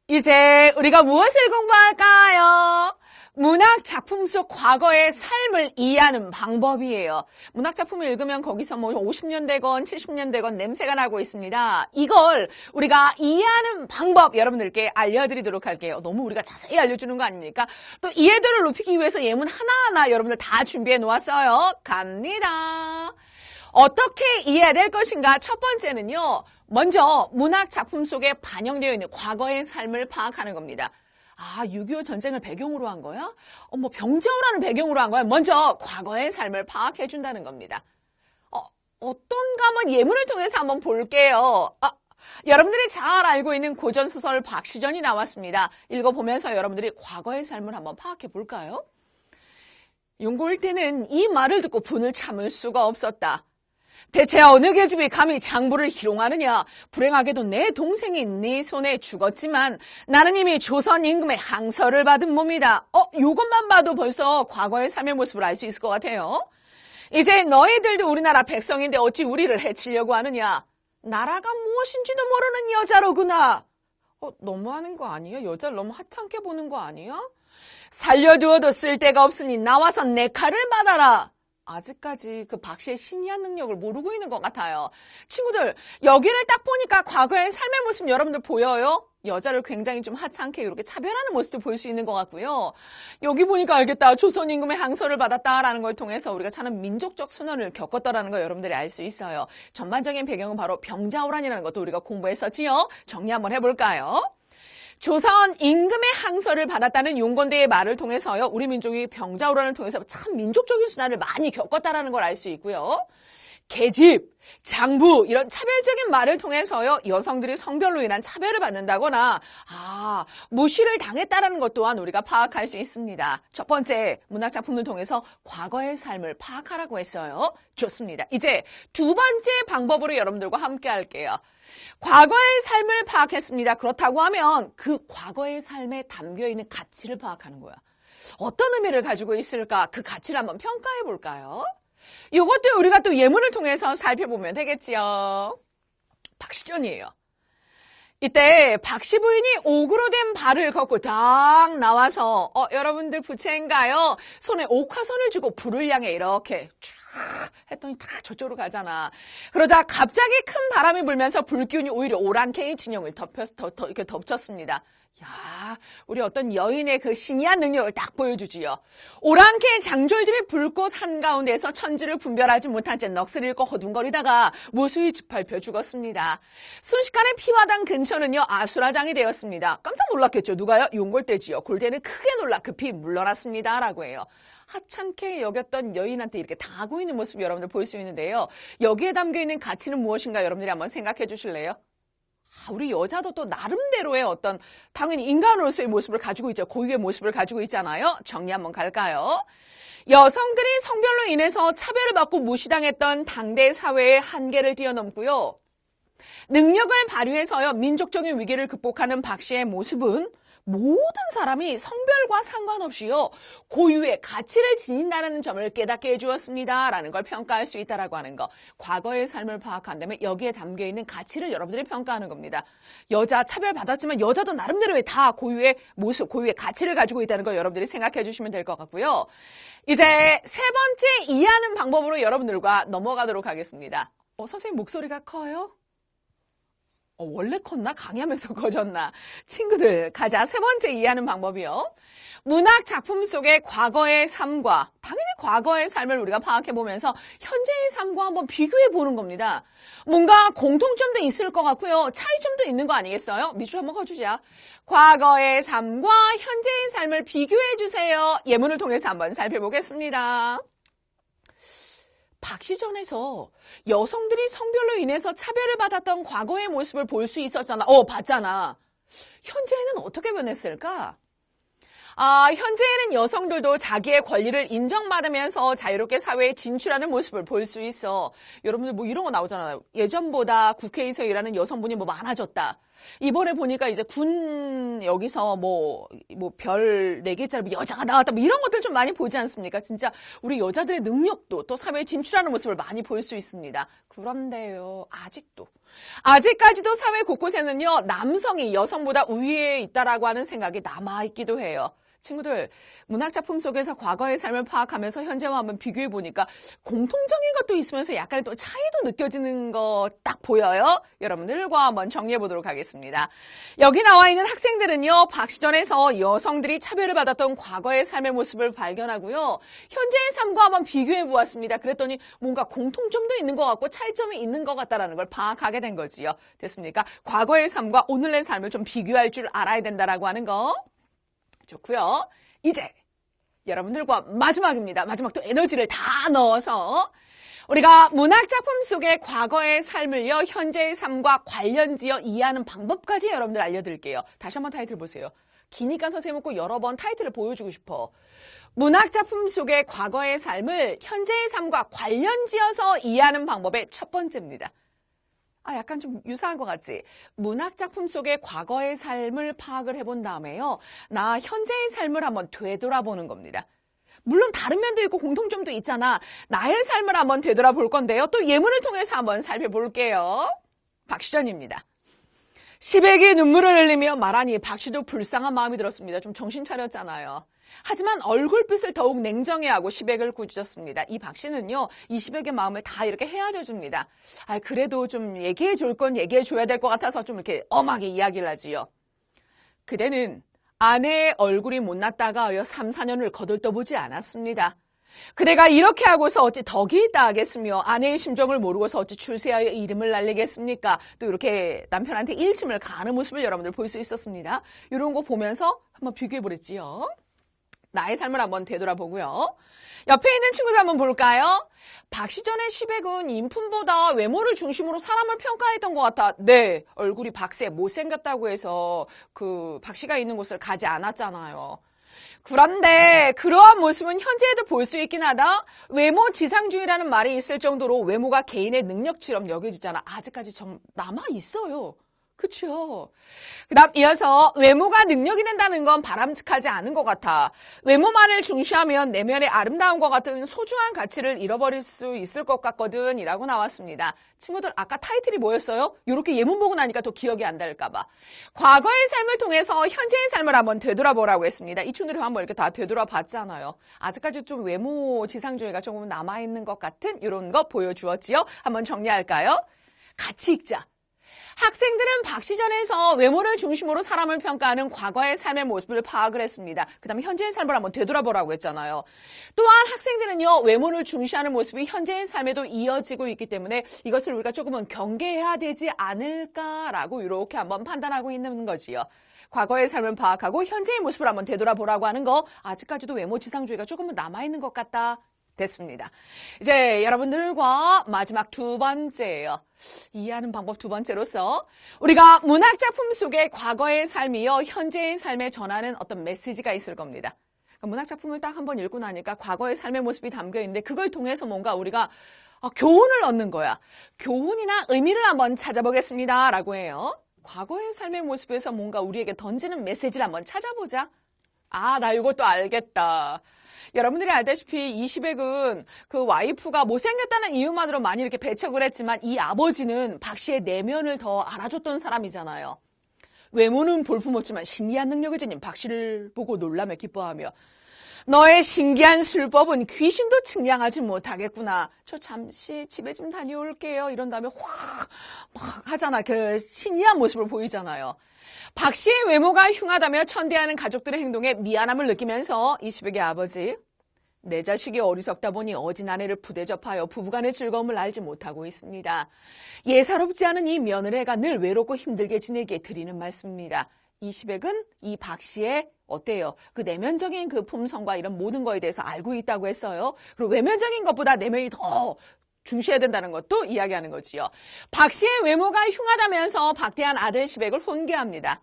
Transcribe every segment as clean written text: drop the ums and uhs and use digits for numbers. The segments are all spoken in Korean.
이제 우리가 무엇을 공부할까요? 문학 작품 속 과거의 삶을 이해하는 방법이에요. 문학 작품을 읽으면 거기서 뭐 50년 되건 70년 되건 냄새가 나고 있습니다. 이걸 우리가 이해하는 방법 여러분들께 알려드리도록 할게요. 너무 우리가 자세히 알려주는 거 아닙니까? 또 이해도를 높이기 위해서 예문 하나하나 여러분들 다 준비해 놓았어요. 갑니다. 어떻게 이해해야 될 것인가? 첫 번째는요. 먼저 문학 작품 속에 반영되어 있는 과거의 삶을 파악하는 겁니다. 6.25 전쟁을 배경으로 한 거야? 병자호라는 배경으로 한 거야? 먼저 과거의 삶을 파악해 준다는 겁니다. 어떤가 한번 예문을 통해서 한번 볼게요. 여러분들이 잘 알고 있는 고전소설 박시전이 나왔습니다. 읽어보면서 여러분들이 과거의 삶을 한번 파악해 볼까요? 용고일 때는 이 말을 듣고 분을 참을 수가 없었다. 대체 어느 계집이 감히 장부를 희롱하느냐. 불행하게도 내 동생이 네 손에 죽었지만 나는 이미 조선 임금의 항서를 받은 몸이다. 요것만 봐도 벌써 과거의 삶의 모습을 알 수 있을 것 같아요. 이제 너희들도 우리나라 백성인데 어찌 우리를 해치려고 하느냐. 나라가 무엇인지도 모르는 여자로구나. 너무하는 거 아니야? 여자를 너무 하찮게 보는 거 아니야? 살려두어도 쓸데가 없으니 나와서 내 칼을 받아라. 아직까지 그 박 씨의 신이한 능력을 모르고 있는 것 같아요. 친구들, 여기를 딱 보니까 과거의 삶의 모습 여러분들 보여요? 여자를 굉장히 좀 하찮게 이렇게 차별하는 모습도 볼 수 있는 것 같고요. 여기 보니까 알겠다. 조선 임금의 항서를 받았다라는 걸 통해서 우리가 참 민족적 순환을 겪었다라는 거 여러분들이 알 수 있어요. 전반적인 배경은 바로 병자호란이라는 것도 우리가 공부했었지요. 정리 한번 해볼까요? 조선 임금의 항서를 받았다는 용건대의 말을 통해서요. 우리 민족이 병자호란을 통해서 참 민족적인 순환을 많이 겪었다라는 걸 알 수 있고요. 계집, 장부 이런 차별적인 말을 통해서요. 여성들이 성별로 인한 차별을 받는다거나 무시를 당했다라는 것 또한 우리가 파악할 수 있습니다. 첫 번째 문학작품을 통해서 과거의 삶을 파악하라고 했어요. 좋습니다. 이제 두 번째 방법으로 여러분들과 함께 할게요. 과거의 삶을 파악했습니다. 그렇다고 하면 그 과거의 삶에 담겨있는 가치를 파악하는 거야. 어떤 의미를 가지고 있을까? 그 가치를 한번 평가해 볼까요? 이것도 우리가 또 예문을 통해서 살펴보면 되겠지요. 박시전이에요. 이때 박씨 부인이 옥으로 된 발을 걷고 딱 나와서 여러분들 부채인가요? 손에 옥화선을 쥐고 불을 향해 이렇게 쫙 했더니 다 저쪽으로 가잖아. 그러자 갑자기 큰 바람이 불면서 불기운이 오히려 오랑캐의 진영을 이렇게 덮쳤습니다. 야, 우리 어떤 여인의 그 신이한 능력을 딱 보여주지요. 오랑캐 장졸들이 불꽃 한가운데서 천지를 분별하지 못한 채 넋을 잃고 허둥거리다가 무수히 짓밟혀 죽었습니다. 순식간에 피화당 근처는요 아수라장이 되었습니다. 깜짝 놀랐겠죠. 누가요? 용골대지요. 골대는 크게 놀라 급히 물러났습니다. 라고 해요. 하찮게 여겼던 여인한테 이렇게 당하고 있는 모습 여러분들 볼 수 있는데요. 여기에 담겨있는 가치는 무엇인가 여러분들이 한번 생각해 주실래요? 우리 여자도 또 나름대로의 어떤 당연히 인간으로서의 모습을 가지고 있죠. 고유의 모습을 가지고 있잖아요. 정리 한번 갈까요? 여성들이 성별로 인해서 차별을 받고 무시당했던 당대 사회의 한계를 뛰어넘고요. 능력을 발휘해서요. 민족적인 위기를 극복하는 박 씨의 모습은 모든 사람이 성별과 상관없이요. 고유의 가치를 지닌다는 점을 깨닫게 해주었습니다. 라는 걸 평가할 수 있다라고 하는 거. 과거의 삶을 파악한다면 여기에 담겨있는 가치를 여러분들이 평가하는 겁니다. 여자 차별받았지만 여자도 나름대로의 다 고유의 모습, 고유의 가치를 가지고 있다는 걸 여러분들이 생각해 주시면 될 것 같고요. 이제 세 번째 이해하는 방법으로 여러분들과 넘어가도록 하겠습니다. 선생님 목소리가 커요? 원래 컸나? 강의하면서 커졌나? 친구들, 가자. 세 번째 이해하는 방법이요. 문학 작품 속의 과거의 삶과 당연히 과거의 삶을 우리가 파악해보면서 현재의 삶과 한번 비교해보는 겁니다. 뭔가 공통점도 있을 것 같고요. 차이점도 있는 거 아니겠어요? 밑줄 한번 그어주자. 과거의 삶과 현재의 삶을 비교해주세요. 예문을 통해서 한번 살펴보겠습니다. 박시전에서 여성들이 성별로 인해서 차별을 받았던 과거의 모습을 볼 수 있었잖아. 봤잖아. 현재에는 어떻게 변했을까? 현재에는 여성들도 자기의 권리를 인정받으면서 자유롭게 사회에 진출하는 모습을 볼 수 있어. 여러분들 뭐 이런 거 나오잖아요. 예전보다 국회에서 일하는 여성분이 뭐 많아졌다. 이번에 보니까 이제 여기서 별 4개짜리 여자가 나왔다 이런 것들 좀 많이 보지 않습니까? 진짜 우리 여자들의 능력도 또 사회에 진출하는 모습을 많이 볼 수 있습니다. 그런데요, 아직까지도 사회 곳곳에는요, 남성이 여성보다 우위에 있다라고 하는 생각이 남아있기도 해요. 친구들, 문학작품 속에서 과거의 삶을 파악하면서 현재와 한번 비교해보니까 공통적인 것도 있으면서 약간의 또 차이도 느껴지는 거 딱 보여요. 여러분들과 한번 정리해보도록 하겠습니다. 여기 나와 있는 학생들은요, 박시전에서 여성들이 차별을 받았던 과거의 삶의 모습을 발견하고요, 현재의 삶과 한번 비교해보았습니다. 그랬더니 뭔가 공통점도 있는 것 같고 차이점이 있는 것 같다는 걸 파악하게 된 거지요. 됐습니까? 과거의 삶과 오늘의 삶을 좀 비교할 줄 알아야 된다라고 하는 거. 좋고요. 이제 여러분들과 마지막입니다. 마지막 또 에너지를 다 넣어서 우리가 문학작품 속의 과거의 삶을요, 현재의 삶과 관련지어 이해하는 방법까지 여러분들 알려드릴게요. 다시 한번 타이틀 보세요. 기니까 선생님 꼭 여러 번 타이틀을 보여주고 싶어. 문학작품 속의 과거의 삶을 현재의 삶과 관련지어서 이해하는 방법의 첫 번째입니다. 약간 좀 유사한 것 같지? 문학작품 속의 과거의 삶을 파악을 해본 다음에요, 나 현재의 삶을 한번 되돌아보는 겁니다. 물론 다른 면도 있고 공통점도 있잖아. 나의 삶을 한번 되돌아볼 건데요. 또 예문을 통해서 한번 살펴볼게요. 박시전입니다. 시백이 눈물을 흘리며 말하니 박시도 불쌍한 마음이 들었습니다. 좀 정신 차렸잖아요. 하지만 얼굴빛을 더욱 냉정해하고 시백을 꾸짖었습니다. 이 박씨는요, 이 시백의 마음을 다 이렇게 헤아려줍니다. 그래도 좀 얘기해 줄 건 얘기해 줘야 될 것 같아서 좀 이렇게 엄하게 이야기를 하지요. 그대는 아내의 얼굴이 못났다가 하여 3, 4년을 거들떠보지 않았습니다. 그대가 이렇게 하고서 어찌 덕이 있다 하겠으며 아내의 심정을 모르고서 어찌 출세하여 이름을 날리겠습니까? 또 이렇게 남편한테 일침을 가하는 모습을 여러분들 볼 수 있었습니다. 이런 거 보면서 한번 비교해보랬지요. 나의 삶을 한번 되돌아보고요. 옆에 있는 친구들 한번 볼까요? 박시전의 시백은 인품보다 외모를 중심으로 사람을 평가했던 것 같아. 네, 얼굴이 박세 못생겼다고 해서 그 박씨가 있는 곳을 가지 않았잖아요. 그런데 그러한 모습은 현재에도 볼 수 있긴 하다. 외모 지상주의라는 말이 있을 정도로 외모가 개인의 능력처럼 여겨지잖아. 아직까지 좀 남아있어요. 그렇죠. 그다음 이어서 외모가 능력이 된다는 건 바람직하지 않은 것 같아. 외모만을 중시하면 내면의 아름다움과 같은 소중한 가치를 잃어버릴 수 있을 것 같거든 이라고 나왔습니다. 친구들 아까 타이틀이 뭐였어요? 이렇게 예문 보고 나니까 또 기억이 안 날까 봐. 과거의 삶을 통해서 현재의 삶을 한번 되돌아보라고 했습니다. 이 친구들이 한번 이렇게 다 되돌아봤잖아요. 아직까지 좀 외모 지상주의가 조금 남아있는 것 같은 이런 거 보여주었지요. 한번 정리할까요? 같이 읽자. 학생들은 박시전에서 외모를 중심으로 사람을 평가하는 과거의 삶의 모습을 파악을 했습니다. 그 다음에 현재의 삶을 한번 되돌아보라고 했잖아요. 또한 학생들은요, 외모를 중시하는 모습이 현재의 삶에도 이어지고 있기 때문에 이것을 우리가 조금은 경계해야 되지 않을까라고 이렇게 한번 판단하고 있는 거지요. 과거의 삶을 파악하고 현재의 모습을 한번 되돌아보라고 하는 거, 아직까지도 외모 지상주의가 조금은 남아있는 것 같다. 됐습니다. 이제 여러분들과 마지막 두 번째예요. 이해하는 방법 두 번째로서 우리가 문학작품 속의 과거의 삶이요, 현재의 삶에 전하는 어떤 메시지가 있을 겁니다. 문학작품을 딱 한번 읽고 나니까 과거의 삶의 모습이 담겨 있는데 그걸 통해서 뭔가 우리가 교훈을 얻는 거야. 교훈이나 의미를 한번 찾아보겠습니다 라고 해요. 과거의 삶의 모습에서 뭔가 우리에게 던지는 메시지를 한번 찾아보자. 나 이것도 알겠다. 여러분들이 알다시피 이 시백은 그 와이프가 못생겼다는 이유만으로 많이 이렇게 배척을 했지만 이 아버지는 박 씨의 내면을 더 알아줬던 사람이잖아요. 외모는 볼품없지만 신기한 능력을 지닌 박 씨를 보고 놀라며 기뻐하며 너의 신기한 술법은 귀신도 측량하지 못하겠구나. 저 잠시 집에 좀 다녀올게요. 이런 다음에 확 막 하잖아. 그 신기한 모습을 보이잖아요. 박 씨의 외모가 흉하다며 천대하는 가족들의 행동에 미안함을 느끼면서 이 시백의 아버지, 내 자식이 어리석다 보니 어진 아내를 부대접하여 부부간의 즐거움을 알지 못하고 있습니다. 예사롭지 않은 이 며느리가 늘 외롭고 힘들게 지내기에 드리는 말씀입니다. 이 시백은 이 박 씨의 어때요? 그 내면적인 그 품성과 이런 모든 거에 대해서 알고 있다고 했어요. 그리고 외면적인 것보다 내면이 더 중시해야 된다는 것도 이야기하는 거지요. 박 씨의 외모가 흉하다면서 박대한 아들 시백을 훈계합니다.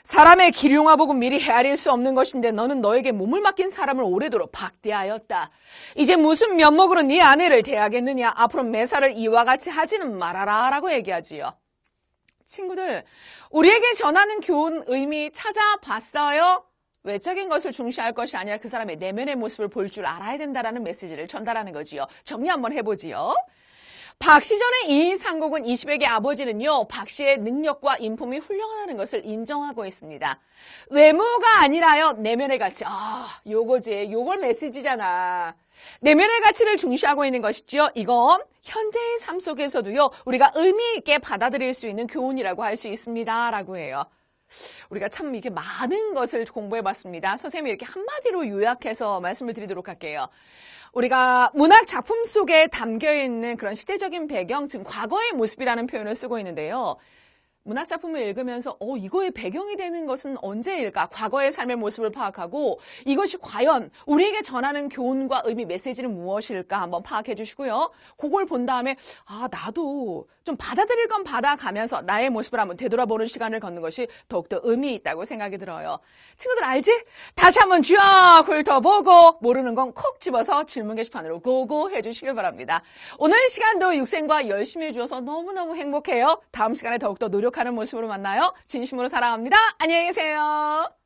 사람의 기륭화 보고 미리 헤아릴 수 없는 것인데 너는 너에게 몸을 맡긴 사람을 오래도록 박대하였다. 이제 무슨 면목으로 네 아내를 대하겠느냐. 앞으로 매사를 이와 같이 하지는 말아라 라고 얘기하지요. 친구들, 우리에게 전하는 교훈 의미 찾아봤어요? 외적인 것을 중시할 것이 아니라 그 사람의 내면의 모습을 볼 줄 알아야 된다라는 메시지를 전달하는 거지요. 정리 한번 해보지요. 박시전의 이인상곡은 20액의 아버지는요, 박씨의 능력과 인품이 훌륭하다는 것을 인정하고 있습니다. 외모가 아니라요, 내면의 가치. 요거지. 요걸 메시지잖아. 내면의 가치를 중시하고 있는 것이지요. 이건 현재의 삶 속에서도요, 우리가 의미 있게 받아들일 수 있는 교훈이라고 할 수 있습니다. 라고 해요. 우리가 참 이게 많은 것을 공부해 봤습니다. 선생님이 이렇게 한마디로 요약해서 말씀을 드리도록 할게요. 우리가 문학 작품 속에 담겨 있는 그런 시대적인 배경, 지금 과거의 모습이라는 표현을 쓰고 있는데요. 문학 작품을 읽으면서 이거의 배경이 되는 것은 언제일까? 과거의 삶의 모습을 파악하고 이것이 과연 우리에게 전하는 교훈과 의미, 메시지는 무엇일까? 한번 파악해 주시고요. 그걸 본 다음에 나도 좀 받아들일 건 받아가면서 나의 모습을 한번 되돌아보는 시간을 갖는 것이 더욱더 의미 있다고 생각이 들어요. 친구들 알지? 다시 한번 쫙 훑어보고 모르는 건 콕 집어서 질문 게시판으로 고고 해주시길 바랍니다. 오늘 시간도 육생과 열심히 해주셔서 너무너무 행복해요. 다음 시간에 더욱더 노력하는 모습으로 만나요. 진심으로 사랑합니다. 안녕히 계세요.